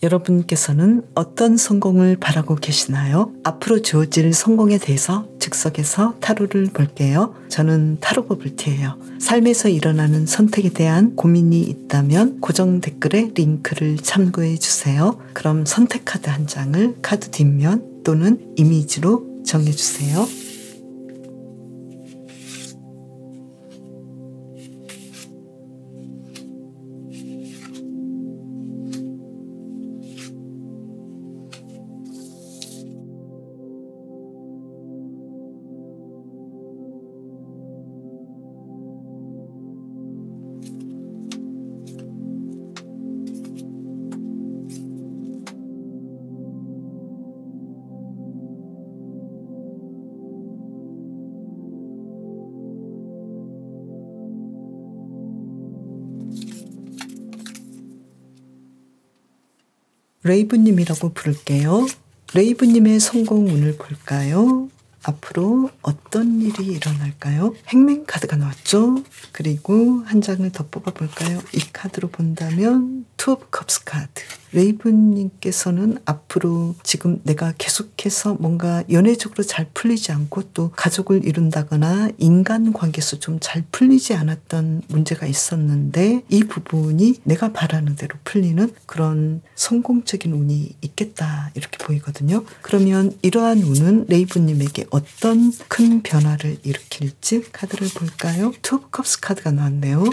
여러분께서는 어떤 성공을 바라고 계시나요? 앞으로 주어질 성공에 대해서 즉석에서 타로를 볼게요. 저는 타로버블티예요. 삶에서 일어나는 선택에 대한 고민이 있다면 고정 댓글에 링크를 참고해 주세요. 그럼 선택 카드 한 장을 카드 뒷면 또는 이미지로 정해주세요. 레이브님이라고 부를게요. 레이브님의 성공 운을 볼까요? 앞으로 어떤 일이 일어날까요? 행맨 카드가 나왔죠? 그리고 한 장을 더 뽑아볼까요? 이 카드로 본다면 투 오브 컵스 카드. 레이브님께서는 앞으로 지금 내가 계속해서 뭔가 연애적으로 잘 풀리지 않고 또 가족을 이룬다거나 인간관계에서 좀 잘 풀리지 않았던 문제가 있었는데 이 부분이 내가 바라는 대로 풀리는 그런 성공적인 운이 있겠다 이렇게 보이거든요. 그러면 이러한 운은 레이브님에게 어떤 큰 변화를 일으킬지 카드를 볼까요? 투 오브 컵스 카드가 나왔네요.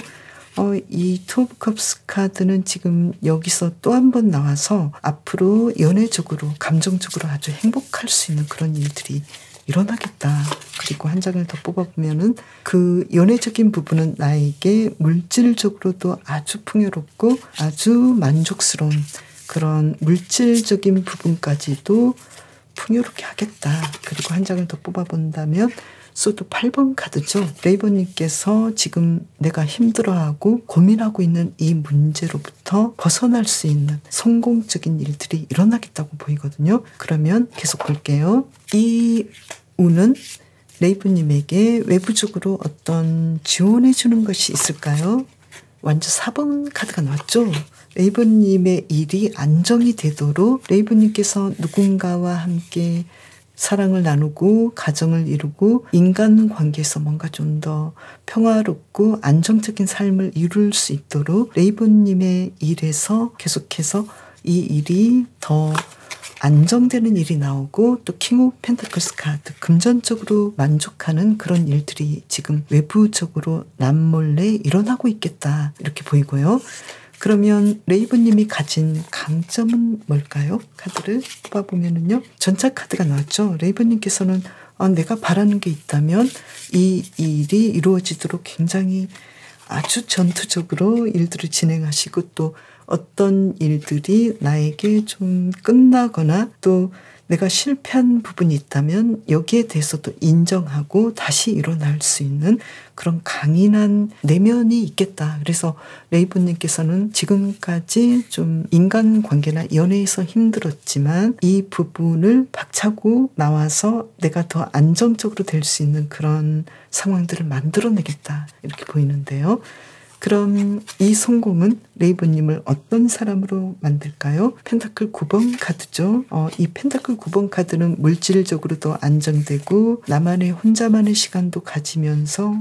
이 투 오브 컵스 카드는 지금 여기서 또 한 번 나와서 앞으로 연애적으로 감정적으로 아주 행복할 수 있는 그런 일들이 일어나겠다. 그리고 한 장을 더 뽑아보면은 그 연애적인 부분은 나에게 물질적으로도 아주 풍요롭고 아주 만족스러운 그런 물질적인 부분까지도 풍요롭게 하겠다. 그리고 한 장을 더 뽑아본다면 소드 8번 카드죠. 레이버님께서 지금 내가 힘들어하고 고민하고 있는 이 문제로부터 벗어날 수 있는 성공적인 일들이 일어나겠다고 보이거든요. 그러면 계속 볼게요. 이 운은 레이브님에게 외부적으로 어떤 지원해 주는 것이 있을까요? 완전 4번 카드가 나왔죠. 레이브님의 일이 안정이 되도록 레이브님께서 누군가와 함께 사랑을 나누고 가정을 이루고 인간관계에서 뭔가 좀 더 평화롭고 안정적인 삶을 이룰 수 있도록 레이브님의 일에서 계속해서 이 일이 더 안정되는 일이 나오고 또 킹 오브 펜타클스 카드 금전적으로 만족하는 그런 일들이 지금 외부적으로 남몰래 일어나고 있겠다 이렇게 보이고요. 그러면 레이브님이 가진 강점은 뭘까요? 카드를 뽑아보면은요. 전차 카드가 나왔죠. 레이브님께서는 내가 바라는 게 있다면 이 일이 이루어지도록 굉장히 아주 전투적으로 일들을 진행하시고 또 어떤 일들이 나에게 좀 끝나거나 또 내가 실패한 부분이 있다면 여기에 대해서도 인정하고 다시 일어날 수 있는 그런 강인한 내면이 있겠다. 그래서 레이브님께서는 지금까지 좀 인간관계나 연애에서 힘들었지만 이 부분을 박차고 나와서 내가 더 안정적으로 될 수 있는 그런 상황들을 만들어내겠다. 이렇게 보이는데요. 그럼 이 성공은 레이브님을 어떤 사람으로 만들까요? 펜타클 9번 카드죠. 이 펜타클 9번 카드는 물질적으로도 안정되고 나만의 혼자만의 시간도 가지면서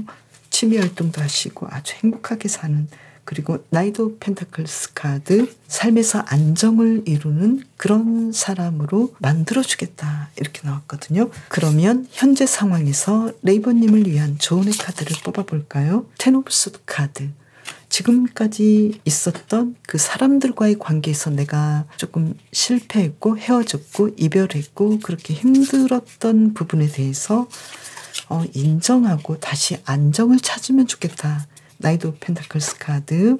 취미활동도 하시고 아주 행복하게 사는 그리고 나이트 오브 펜타클스 카드 삶에서 안정을 이루는 그런 사람으로 만들어주겠다 이렇게 나왔거든요. 그러면 현재 상황에서 레이버님을 위한 조언의 카드를 뽑아볼까요? 텐 오브 소드 카드. 지금까지 있었던 그 사람들과의 관계에서 내가 조금 실패했고 헤어졌고 이별했고 그렇게 힘들었던 부분에 대해서 인정하고 다시 안정을 찾으면 좋겠다. 나이트 오브 펜타클스 카드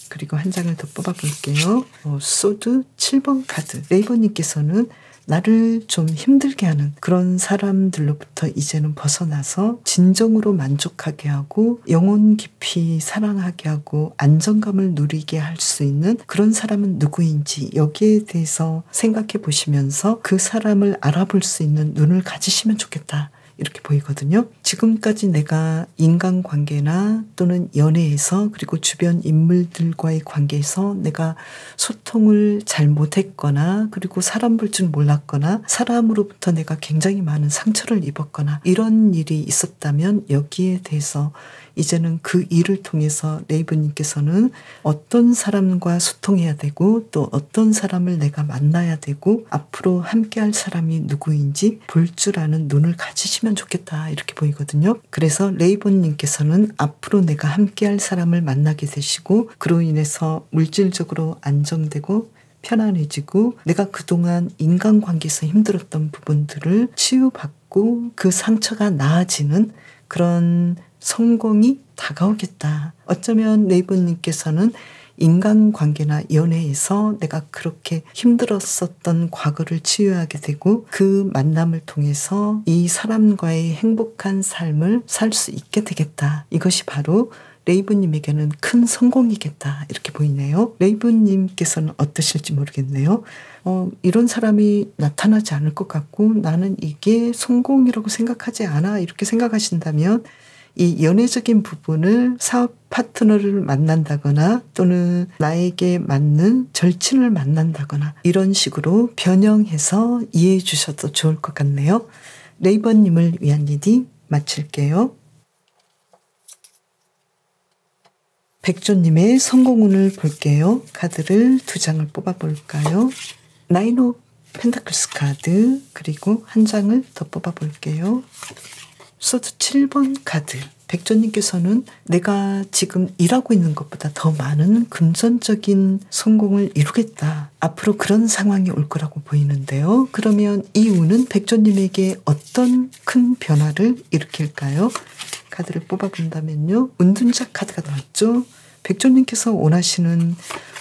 그리고 한 장을 더 뽑아볼게요. 소드 7번 카드. 레이버님께서는 나를 좀 힘들게 하는 그런 사람들로부터 이제는 벗어나서 진정으로 만족하게 하고 영혼 깊이 사랑하게 하고 안정감을 누리게 할 수 있는 그런 사람은 누구인지 여기에 대해서 생각해 보시면서 그 사람을 알아볼 수 있는 눈을 가지시면 좋겠다. 이렇게 보이거든요. 지금까지 내가 인간관계나 또는 연애에서 그리고 주변 인물들과의 관계에서 내가 소통을 잘 못했거나 그리고 사람 볼 줄 몰랐거나 사람으로부터 내가 굉장히 많은 상처를 입었거나 이런 일이 있었다면 여기에 대해서 이제는 그 일을 통해서 레이브님께서는 어떤 사람과 소통해야 되고 또 어떤 사람을 내가 만나야 되고 앞으로 함께할 사람이 누구인지 볼 줄 아는 눈을 가지시면 좋겠다 이렇게 보이거든요. 그래서 레이브님께서는 앞으로 내가 함께할 사람을 만나게 되시고 그로 인해서 물질적으로 안정되고 편안해지고 내가 그동안 인간관계에서 힘들었던 부분들을 치유받고 그 상처가 나아지는 그런 성공이 다가오겠다. 어쩌면 레이브님께서는 인간관계나 연애에서 내가 그렇게 힘들었었던 과거를 치유하게 되고 그 만남을 통해서 이 사람과의 행복한 삶을 살 수 있게 되겠다. 이것이 바로 레이브님에게는 큰 성공이겠다. 이렇게 보이네요. 레이브님께서는 어떠실지 모르겠네요. 이런 사람이 나타나지 않을 것 같고 나는 이게 성공이라고 생각하지 않아. 이렇게 생각하신다면 이 연애적인 부분을 사업 파트너를 만난다거나 또는 나에게 맞는 절친을 만난다거나 이런 식으로 변형해서 이해해 주셔도 좋을 것 같네요. 레이버님을 위한 리딩 마칠게요. 백조님의 성공운을 볼게요. 카드를 2장을 뽑아볼까요? 나인 오브 펜타클스 카드 그리고 한 장을 더 뽑아볼게요. 소드 7번 카드. 백조님께서는 내가 지금 일하고 있는 것보다 더 많은 금전적인 성공을 이루겠다. 앞으로 그런 상황이 올 거라고 보이는데요. 그러면 이 운은 백조님에게 어떤 큰 변화를 일으킬까요? 카드를 뽑아본다면요. 은둔자 카드가 나왔죠. 백조님께서 원하시는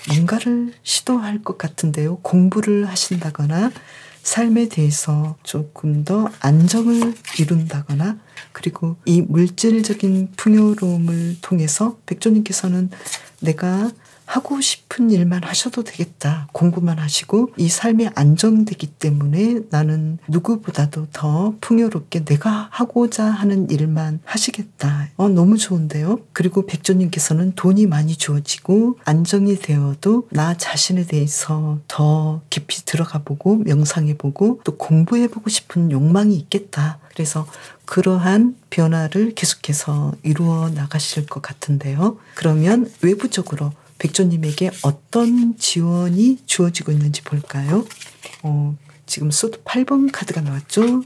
뭔가를 시도할 것 같은데요. 공부를 하신다거나 삶에 대해서 조금 더 안정을 이룬다거나 그리고 이 물질적인 풍요로움을 통해서 백조님께서는 내가 하고 싶은 일만 하셔도 되겠다. 공부만 하시고 이 삶이 안정되기 때문에 나는 누구보다도 더 풍요롭게 내가 하고자 하는 일만 하시겠다. 너무 좋은데요. 그리고 백조님께서는 돈이 많이 주어지고 안정이 되어도 나 자신에 대해서 더 깊이 들어가 보고 명상해 보고 또 공부해 보고 싶은 욕망이 있겠다. 그래서 그러한 변화를 계속해서 이루어 나가실 것 같은데요. 그러면 외부적으로 백조님에게 어떤 지원이 주어지고 있는지 볼까요? 지금 소드 8번 카드가 나왔죠?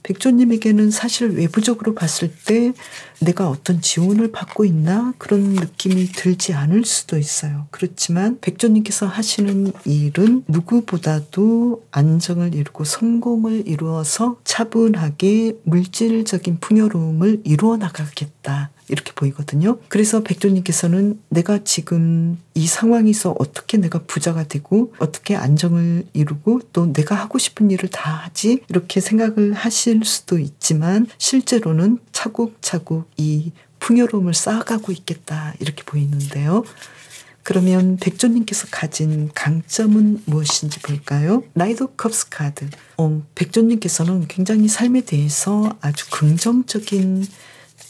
백조님에게는 사실 외부적으로 봤을 때 내가 어떤 지원을 받고 있나 그런 느낌이 들지 않을 수도 있어요. 그렇지만 백조님께서 하시는 일은 누구보다도 안정을 이루고 성공을 이루어서 차분하게 물질적인 풍요로움을 이루어 나가겠다. 이렇게 보이거든요. 그래서 백조님께서는 내가 지금 이 상황에서 어떻게 내가 부자가 되고 어떻게 안정을 이루고 또 내가 하고 싶은 일을 다 하지 이렇게 생각을 하실 수도 있지만 실제로는 차곡차곡 이 풍요로움을 쌓아가고 있겠다 이렇게 보이는데요. 그러면 백조님께서 가진 강점은 무엇인지 볼까요? 나이트 오브 컵스 카드. 백조님께서는 굉장히 삶에 대해서 아주 긍정적인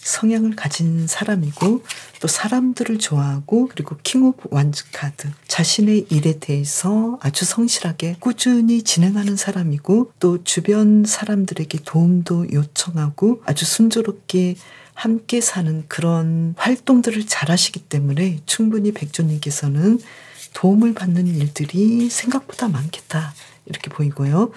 성향을 가진 사람이고 또 사람들을 좋아하고 그리고 킹 오브 완즈 카드. 자신의 일에 대해서 아주 성실하게 꾸준히 진행하는 사람이고 또 주변 사람들에게 도움도 요청하고 아주 순조롭게 함께 사는 그런 활동들을 잘 하시기 때문에 충분히 백조님께서는 도움을 받는 일들이 생각보다 많겠다 이렇게 보이고요.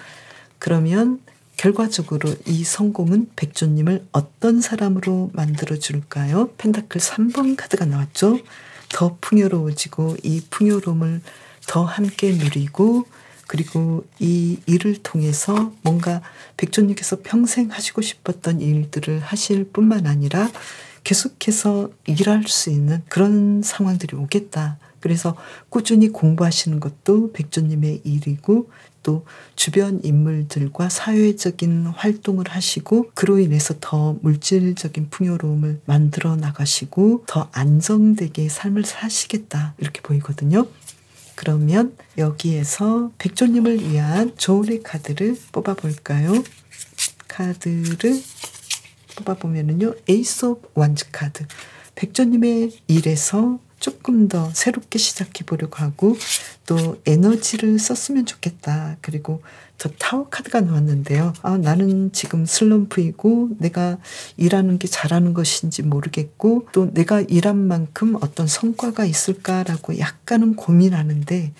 그러면 결과적으로 이 성공은 백조님을 어떤 사람으로 만들어줄까요? 펜타클 3번 카드가 나왔죠. 더 풍요로워지고 이 풍요로움을 더 함께 누리고 그리고 이 일을 통해서 뭔가 백조님께서 평생 하시고 싶었던 일들을 하실 뿐만 아니라 계속해서 일할 수 있는 그런 상황들이 오겠다. 그래서 꾸준히 공부하시는 것도 백조님의 일이고 또 주변 인물들과 사회적인 활동을 하시고 그로 인해서 더 물질적인 풍요로움을 만들어 나가시고 더 안정되게 삶을 사시겠다 이렇게 보이거든요. 그러면 여기에서 백조님을 위한 조언의 카드를 뽑아볼까요? 카드를 뽑아보면은요. 에이스 오브 완즈 카드. 백조님의 일에서 조금 더 새롭게 시작해 보려고 하고 또 에너지를 썼으면 좋겠다. 그리고 더 타워 카드가 나왔는데요. 나는 지금 슬럼프이고 내가 일하는 게 잘하는 것인지 모르겠고 또 내가 일한 만큼 어떤 성과가 있을까라고 약간은 고민하는데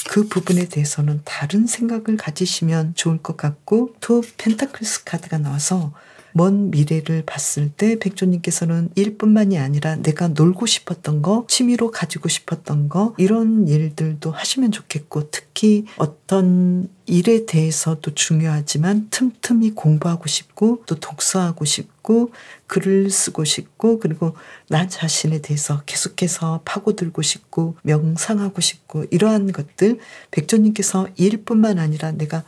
그 부분에 대해서는 다른 생각을 가지시면 좋을 것 같고 또 펜타클스 카드가 나와서 먼 미래를 봤을 때 백조님께서는 일뿐만이 아니라 내가 놀고 싶었던 거, 취미로 가지고 싶었던 거 이런 일들도 하시면 좋겠고 특히 어떤 일에 대해서도 중요하지만 틈틈이 공부하고 싶고 또 독서하고 싶고 글을 쓰고 싶고 그리고 나 자신에 대해서 계속해서 파고들고 싶고 명상하고 싶고 이러한 것들 백조님께서 일뿐만 아니라 내가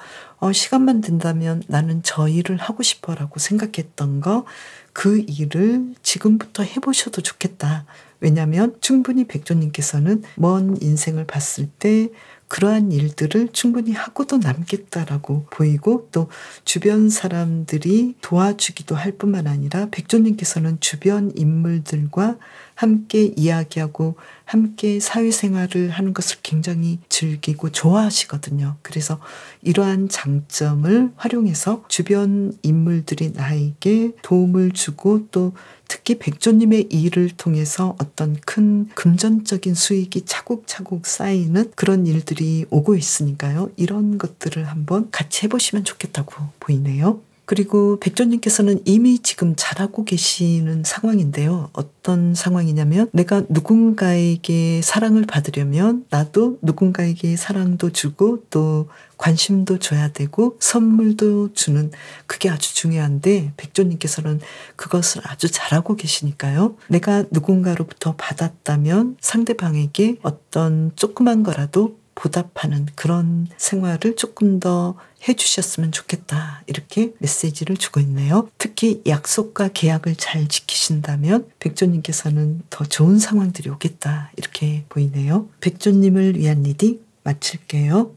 시간만 된다면 나는 저 일을 하고 싶어라고 생각했던 거 그 일을 지금부터 해보셔도 좋겠다. 왜냐하면 충분히 백조님께서는 먼 인생을 봤을 때 그러한 일들을 충분히 하고도 남겠다라고 보이고 또 주변 사람들이 도와주기도 할 뿐만 아니라 백조님께서는 주변 인물들과 함께 이야기하고 함께 사회생활을 하는 것을 굉장히 즐기고 좋아하시거든요. 그래서 이러한 장점을 활용해서 주변 인물들이 나에게 도움을 주고 또 특히 백조님의 일을 통해서 어떤 큰 금전적인 수익이 차곡차곡 쌓이는 그런 일들이 오고 있으니까요. 이런 것들을 한번 같이 해보시면 좋겠다고 보이네요. 그리고 백조님께서는 이미 지금 잘하고 계시는 상황인데요. 어떤 상황이냐면 내가 누군가에게 사랑을 받으려면 나도 누군가에게 사랑도 주고 또 관심도 줘야 되고 선물도 주는 그게 아주 중요한데 백조님께서는 그것을 아주 잘하고 계시니까요. 내가 누군가로부터 받았다면 상대방에게 어떤 조그만 거라도 보답하는 그런 생활을 조금 더 해주셨으면 좋겠다. 이렇게 메시지를 주고 있네요. 특히 약속과 계약을 잘 지키신다면 백조님께서는 더 좋은 상황들이 오겠다. 이렇게 보이네요. 백조님을 위한 리딩 마칠게요.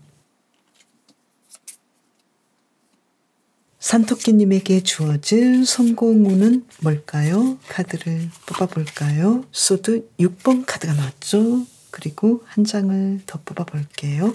산토끼님에게 주어질 성공운은 뭘까요? 카드를 뽑아볼까요? 소드 6번 카드가 나왔죠. 그리고 한 장을 더 뽑아볼게요.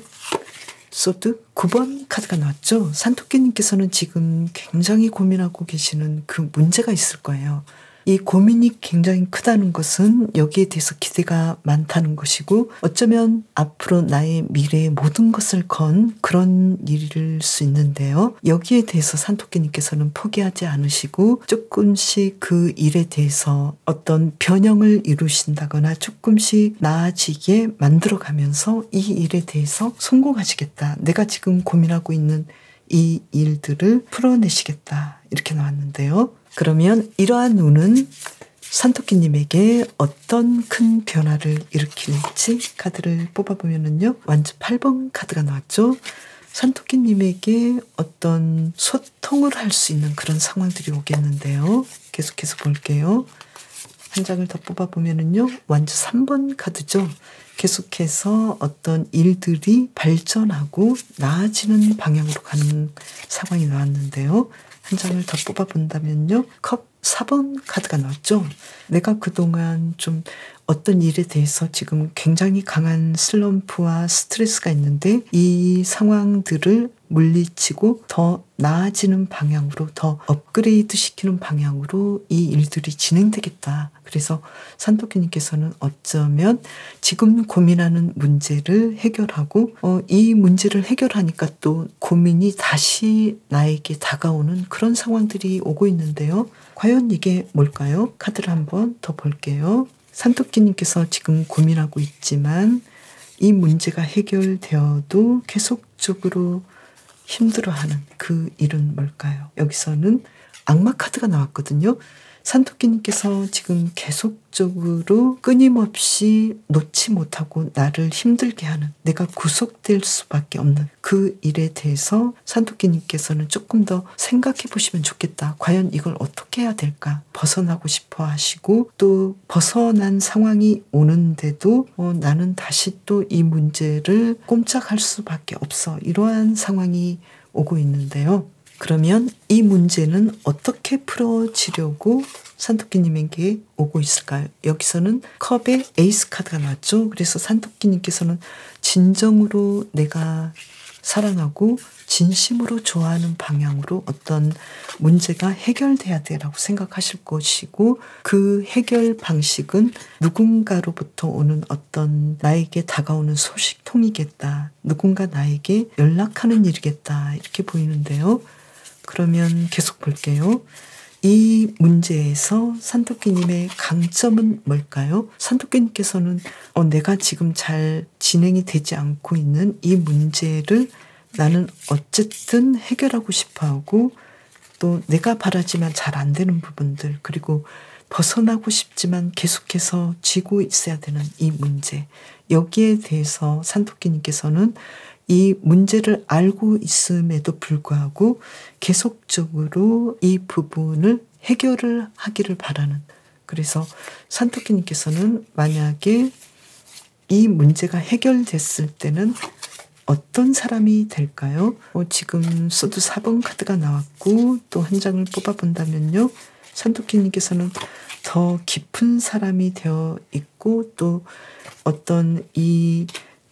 소드 9번 카드가 나왔죠. 산토끼님께서는 지금 굉장히 고민하고 계시는 그 문제가 있을 거예요. 이 고민이 굉장히 크다는 것은 여기에 대해서 기대가 많다는 것이고 어쩌면 앞으로 나의 미래의 모든 것을 건 그런 일일 수 있는데요. 여기에 대해서 산토끼님께서는 포기하지 않으시고 조금씩 그 일에 대해서 어떤 변형을 이루신다거나 조금씩 나아지게 만들어가면서 이 일에 대해서 성공하시겠다. 내가 지금 고민하고 있는 이 일들을 풀어내시겠다. 이렇게 나왔는데요. 그러면 이러한 운은 산토끼님에게 어떤 큰 변화를 일으킬지 카드를 뽑아보면은요. 완즈 8번 카드가 나왔죠. 산토끼님에게 어떤 소통을 할 수 있는 그런 상황들이 오겠는데요. 계속해서 볼게요. 한 장을 더 뽑아보면은요. 완즈 3번 카드죠. 계속해서 어떤 일들이 발전하고 나아지는 방향으로 가는 상황이 나왔는데요. 한 장을 더 뽑아본다면요. 컵 4번 카드가 나왔죠. 내가 그동안 좀 어떤 일에 대해서 지금 굉장히 강한 슬럼프와 스트레스가 있는데 이 상황들을 물리치고 더 나아지는 방향으로 더 업그레이드 시키는 방향으로 이 일들이 진행되겠다. 그래서 산토끼님께서는 어쩌면 지금 고민하는 문제를 해결하고 이 문제를 해결하니까 또 고민이 다시 나에게 다가오는 그런 상황들이 오고 있는데요. 과연 이게 뭘까요? 카드를 한번 더 볼게요. 산토끼님께서 지금 고민하고 있지만 이 문제가 해결되어도 계속적으로 힘들어하는 그 일은 뭘까요? 여기서는 악마 카드가 나왔거든요. 산토끼님께서 지금 계속적으로 끊임없이 놓지 못하고 나를 힘들게 하는 내가 구속될 수밖에 없는 그 일에 대해서 산토끼님께서는 조금 더 생각해 보시면 좋겠다. 과연 이걸 어떻게 해야 될까? 벗어나고 싶어 하시고 또 벗어난 상황이 오는데도 나는 다시 또 이 문제를 꼼짝할 수밖에 없어. 이러한 상황이 오고 있는데요. 그러면 이 문제는 어떻게 풀어지려고 산토끼님에게 오고 있을까요? 여기서는 컵의 에이스 카드가 나왔죠. 그래서 산토끼님께서는 진정으로 내가 사랑하고 진심으로 좋아하는 방향으로 어떤 문제가 해결돼야 돼라고 생각하실 것이고, 그 해결 방식은 누군가로부터 오는 어떤 나에게 다가오는 소식통이겠다, 누군가 나에게 연락하는 일이겠다, 이렇게 보이는데요. 그러면 계속 볼게요. 이 문제에서 산토끼님의 강점은 뭘까요? 산토끼님께서는 내가 지금 잘 진행이 되지 않고 있는 이 문제를 나는 어쨌든 해결하고 싶어하고, 또 내가 바라지만 잘 안 되는 부분들, 그리고 벗어나고 싶지만 계속해서 쥐고 있어야 되는 이 문제, 여기에 대해서 산토끼님께서는 이 문제를 알고 있음에도 불구하고 계속적으로 이 부분을 해결을 하기를 바라는, 그래서 산토끼님께서는 만약에 이 문제가 해결됐을 때는 어떤 사람이 될까요? 지금 소드 4번 카드가 나왔고, 또 한 장을 뽑아본다면요, 산토끼님께서는 더 깊은 사람이 되어 있고, 또 어떤 이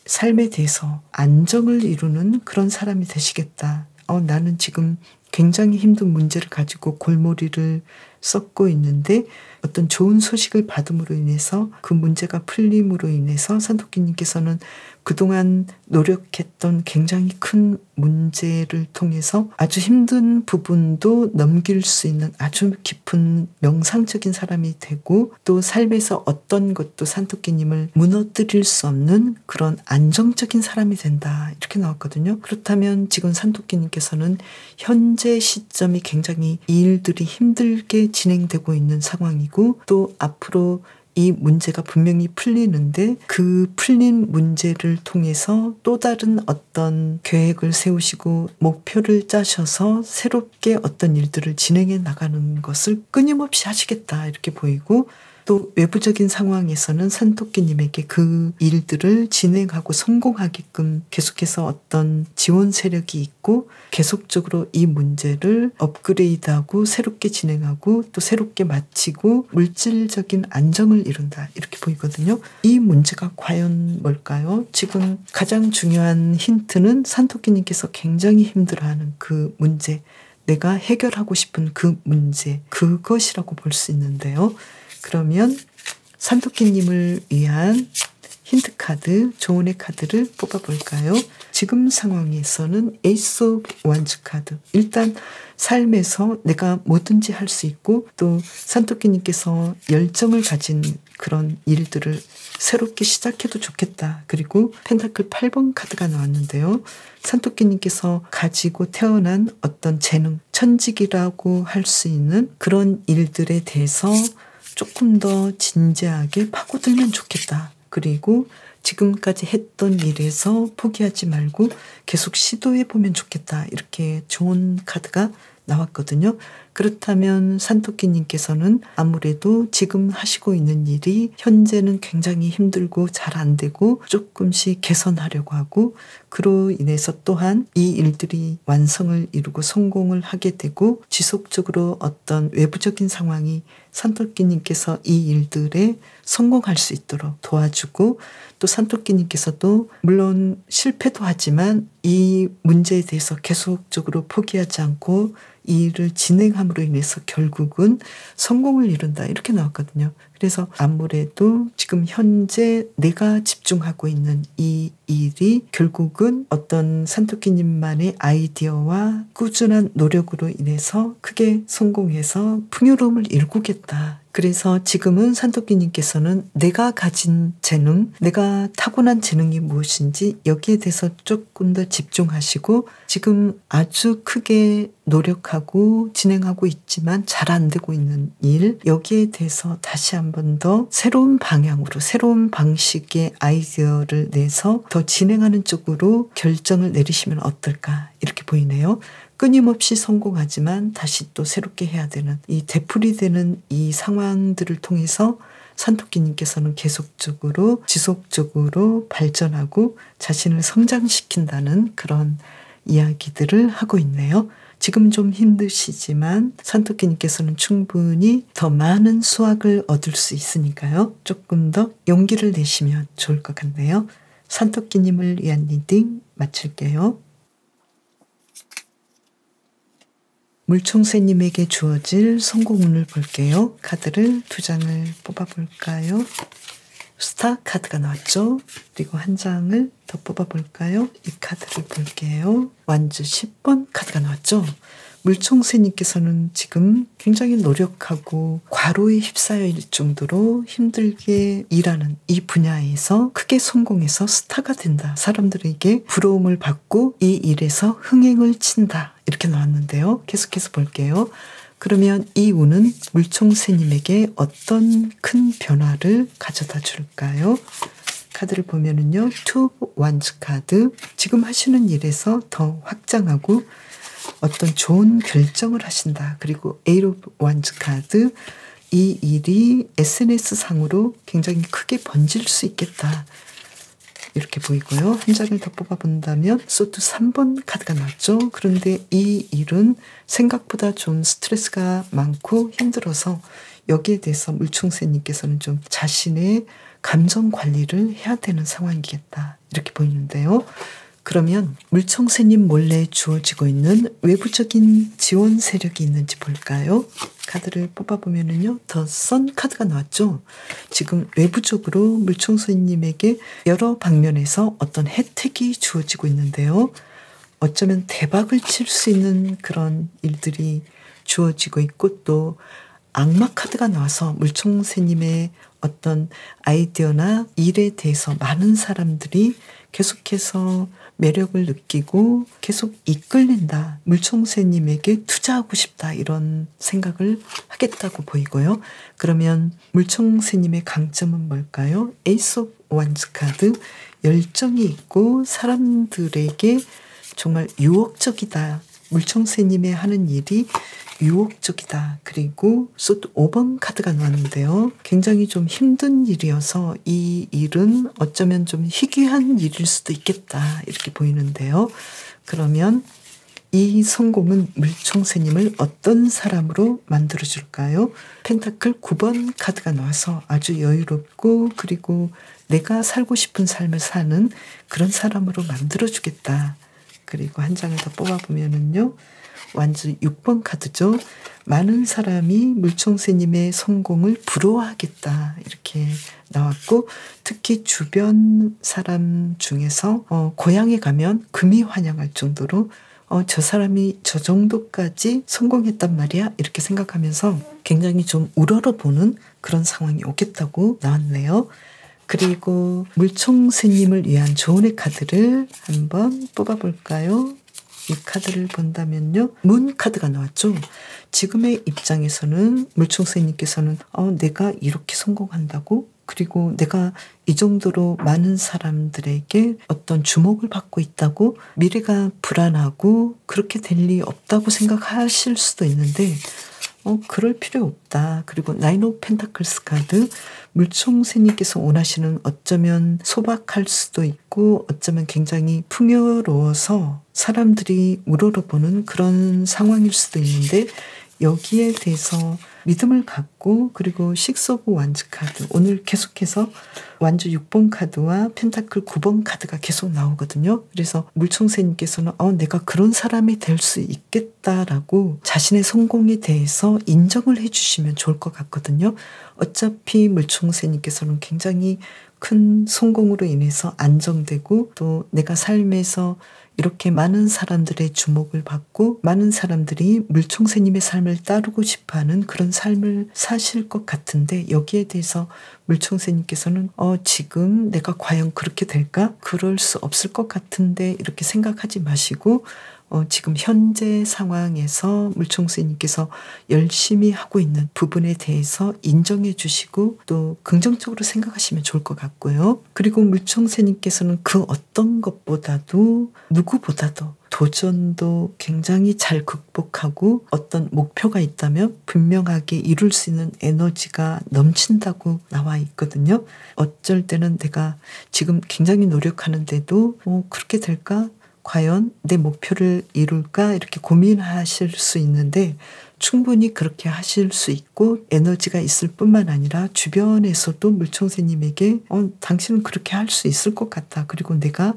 삶에 대해서 안정을 이루는 그런 사람이 되시겠다. 나는 지금 굉장히 힘든 문제를 가지고 골머리를 썩고 있는데 어떤 좋은 소식을 받음으로 인해서 그 문제가 풀림으로 인해서 산토끼님께서는 그동안 노력했던 굉장히 큰 문제를 통해서 아주 힘든 부분도 넘길 수 있는 아주 깊은 명상적인 사람이 되고, 또 삶에서 어떤 것도 산토끼님을 무너뜨릴 수 없는 그런 안정적인 사람이 된다, 이렇게 나왔거든요. 그렇다면 지금 산토끼님께서는 현재 시점이 굉장히 이 일들이 힘들게 진행되고 있는 상황이고, 또 앞으로 이 문제가 분명히 풀리는데 그 풀린 문제를 통해서 또 다른 어떤 계획을 세우시고 목표를 짜셔서 새롭게 어떤 일들을 진행해 나가는 것을 끊임없이 하시겠다, 이렇게 보이고, 또 외부적인 상황에서는 산토끼님에게 그 일들을 진행하고 성공하게끔 계속해서 어떤 지원 세력이 있고, 계속적으로 이 문제를 업그레이드하고 새롭게 진행하고 또 새롭게 마치고 물질적인 안정을 이룬다, 이렇게 보이거든요. 이 문제가 과연 뭘까요? 지금 가장 중요한 힌트는 산토끼님께서 굉장히 힘들어하는 그 문제, 내가 해결하고 싶은 그 문제, 그것이라고 볼 수 있는데요. 그러면 산토끼님을 위한 힌트 카드, 조언의 카드를 뽑아볼까요? 지금 상황에서는 에이스 오브 원즈 카드. 일단 삶에서 내가 뭐든지 할 수 있고, 또 산토끼님께서 열정을 가진 그런 일들을 새롭게 시작해도 좋겠다. 그리고 펜타클 8번 카드가 나왔는데요. 산토끼님께서 가지고 태어난 어떤 재능, 천직이라고 할 수 있는 그런 일들에 대해서 조금 더 진지하게 파고들면 좋겠다. 그리고 지금까지 했던 일에서 포기하지 말고 계속 시도해보면 좋겠다, 이렇게 좋은 카드가 나왔거든요. 그렇다면 산토끼님께서는 아무래도 지금 하시고 있는 일이 현재는 굉장히 힘들고 잘 안 되고 조금씩 개선하려고 하고, 그로 인해서 또한 이 일들이 완성을 이루고 성공을 하게 되고 지속적으로 어떤 외부적인 상황이 산토끼님께서 이 일들에 성공할 수 있도록 도와주고, 또 산토끼님께서도 물론 실패도 하지만 이 문제에 대해서 계속적으로 포기하지 않고 이 일을 진행함으로 인해서 결국은 성공을 이룬다, 이렇게 나왔거든요. 그래서 아무래도 지금 현재 내가 집중하고 있는 이 일이 결국은 어떤 산토끼님만의 아이디어와 꾸준한 노력으로 인해서 크게 성공해서 풍요로움을 일구겠다. 그래서 지금은 산토끼님께서는 내가 가진 재능, 내가 타고난 재능이 무엇인지 여기에 대해서 조금 더 집중하시고, 지금 아주 크게 노력하고 진행하고 있지만 잘 안 되고 있는 일, 여기에 대해서 다시 한 번 더 새로운 방향으로 새로운 방식의 아이디어를 내서 더 진행하는 쪽으로 결정을 내리시면 어떨까, 이렇게 보이네요. 끊임없이 성공하지만 다시 또 새롭게 해야 되는 이 되풀이되는 이 상황들을 통해서 산토끼님께서는 계속적으로 지속적으로 발전하고 자신을 성장시킨다는 그런 이야기들을 하고 있네요. 지금 좀 힘드시지만 산토끼님께서는 충분히 더 많은 수확을 얻을 수 있으니까요. 조금 더 용기를 내시면 좋을 것 같네요. 산토끼님을 위한 리딩 마칠게요. 물총새님에게 주어질 성공운을 볼게요. 카드를 2장을 뽑아볼까요? 스타 카드가 나왔죠. 그리고 한 장을 더 뽑아볼까요? 이 카드를 볼게요. 완주 10번 카드가 나왔죠. 물총새님께서는 지금 굉장히 노력하고 과로에 휩싸여 있을 정도로 힘들게 일하는 이 분야에서 크게 성공해서 스타가 된다. 사람들에게 부러움을 받고 이 일에서 흥행을 친다. 이렇게 나왔는데요. 계속해서 볼게요. 그러면 이 운은 물총새님에게 어떤 큰 변화를 가져다 줄까요? 카드를 보면은요. 투 완즈 카드. 지금 하시는 일에서 더 확장하고 어떤 좋은 결정을 하신다. 그리고 에이트 오브 완즈 카드. 이 일이 SNS상으로 굉장히 크게 번질 수 있겠다. 이렇게 보이고요. 한 장을 더 뽑아본다면 소트 3번 카드가 나왔죠. 그런데 이 일은 생각보다 좀 스트레스가 많고 힘들어서 여기에 대해서 물총새님께서는 좀 자신의 감정 관리를 해야 되는 상황이겠다. 이렇게 보이는데요. 그러면 물총새님 몰래 주어지고 있는 외부적인 지원 세력이 있는지 볼까요? 카드를 뽑아보면은요. 더 선 카드가 나왔죠. 지금 외부적으로 물총새님에게 여러 방면에서 어떤 혜택이 주어지고 있는데요. 어쩌면 대박을 칠 수 있는 그런 일들이 주어지고 있고 또 악마 카드가 나와서 물총새님의 어떤 아이디어나 일에 대해서 많은 사람들이 계속해서 매력을 느끼고 계속 이끌린다. 물총새님에게 투자하고 싶다. 이런 생각을 하겠다고 보이고요. 그러면 물총새님의 강점은 뭘까요? 에이스 오브 완즈 카드. 열정이 있고 사람들에게 정말 유혹적이다. 물총새님의 하는 일이 유혹적이다. 그리고 소트 5번 카드가 나왔는데요. 굉장히 좀 힘든 일이어서 이 일은 어쩌면 좀 희귀한 일일 수도 있겠다. 이렇게 보이는데요. 그러면 이 성공은 물총새님을 어떤 사람으로 만들어줄까요? 펜타클 9번 카드가 나와서 아주 여유롭고 그리고 내가 살고 싶은 삶을 사는 그런 사람으로 만들어주겠다. 그리고 한 장을 더 뽑아보면은요. 완주 6번 카드죠. 많은 사람이 물총새님의 성공을 부러워하겠다. 이렇게 나왔고 특히 주변 사람 중에서 고향에 가면 금이 환영할 정도로 저 사람이 저 정도까지 성공했단 말이야. 이렇게 생각하면서 굉장히 좀 우러러보는 그런 상황이 오겠다고 나왔네요. 그리고 물총새님을 위한 조언의 카드를 한번 뽑아볼까요? 이 카드를 본다면요. 문 카드가 나왔죠. 지금의 입장에서는 물총새님께서는 내가 이렇게 성공한다고? 그리고 내가 이 정도로 많은 사람들에게 어떤 주목을 받고 있다고? 미래가 불안하고 그렇게 될 리 없다고 생각하실 수도 있는데 그럴 필요 없다. 그리고 나인 오브 펜타클스 카드. 물총새님께서 원하시는 어쩌면 소박할 수도 있고 어쩌면 굉장히 풍요로워서 사람들이 우러러보는 그런 상황일 수도 있는데 여기에 대해서 믿음을 갖고 그리고 식스 오브 완즈 카드 오늘 계속해서 완주 6번 카드와 펜타클 9번 카드가 계속 나오거든요. 그래서 물총새님께서는 내가 그런 사람이 될 수 있겠다라고 자신의 성공에 대해서 인정을 해주시면 좋을 것 같거든요. 어차피 물총새님께서는 굉장히 큰 성공으로 인해서 안정되고 또 내가 삶에서 이렇게 많은 사람들의 주목을 받고 많은 사람들이 물총새님의 삶을 따르고 싶어하는 그런 삶을 사실 것 같은데 여기에 대해서 물총새님께서는 지금 내가 과연 그렇게 될까? 그럴 수 없을 것 같은데 이렇게 생각하지 마시고 지금 현재 상황에서 물총새님께서 열심히 하고 있는 부분에 대해서 인정해 주시고 또 긍정적으로 생각하시면 좋을 것 같고요. 그리고 물총새님께서는 그 어떤 것보다도 누구보다도 도전도 굉장히 잘 극복하고 어떤 목표가 있다면 분명하게 이룰 수 있는 에너지가 넘친다고 나와 있거든요. 어쩔 때는 내가 지금 굉장히 노력하는데도 그렇게 될까? 과연 내 목표를 이룰까 이렇게 고민하실 수 있는데 충분히 그렇게 하실 수 있고 에너지가 있을 뿐만 아니라 주변에서도 물총새님에게 당신은 그렇게 할 수 있을 것 같다. 그리고 내가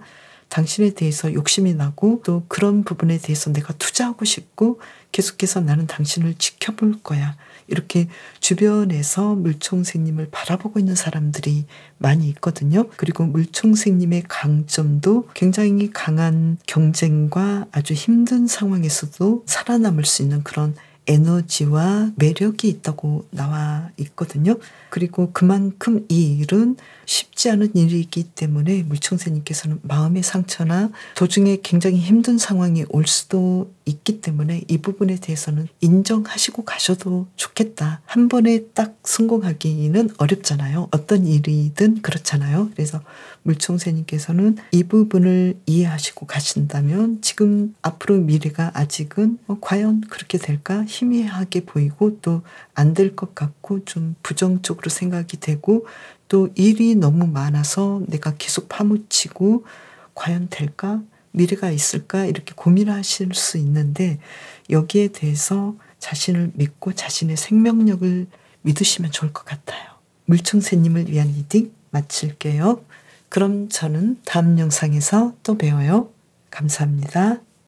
당신에 대해서 욕심이 나고 또 그런 부분에 대해서 내가 투자하고 싶고 계속해서 나는 당신을 지켜볼 거야. 이렇게 주변에서 물총새님을 바라보고 있는 사람들이 많이 있거든요. 그리고 물총새님의 강점도 굉장히 강한 경쟁과 아주 힘든 상황에서도 살아남을 수 있는 그런 에너지와 매력이 있다고 나와 있거든요. 그리고 그만큼 이 일은 쉽지 않은 일이기 때문에 물총새님께서는 마음의 상처나 도중에 굉장히 힘든 상황이 올 수도 있기 때문에 이 부분에 대해서는 인정하시고 가셔도 좋겠다. 한 번에 딱 성공하기는 어렵잖아요. 어떤 일이든 그렇잖아요. 그래서 물총새님께서는 이 부분을 이해하시고 가신다면 지금 앞으로 미래가 아직은 과연 그렇게 될까 희미하게 보이고 또 안 될 것 같고 좀 부정적으로 생각이 되고 또 일이 너무 많아서 내가 계속 파묻히고 과연 될까? 미래가 있을까? 이렇게 고민하실 수 있는데 여기에 대해서 자신을 믿고 자신의 생명력을 믿으시면 좋을 것 같아요. 물총새님을 위한 리딩 마칠게요. 그럼 저는 다음 영상에서 또 봬요. 감사합니다.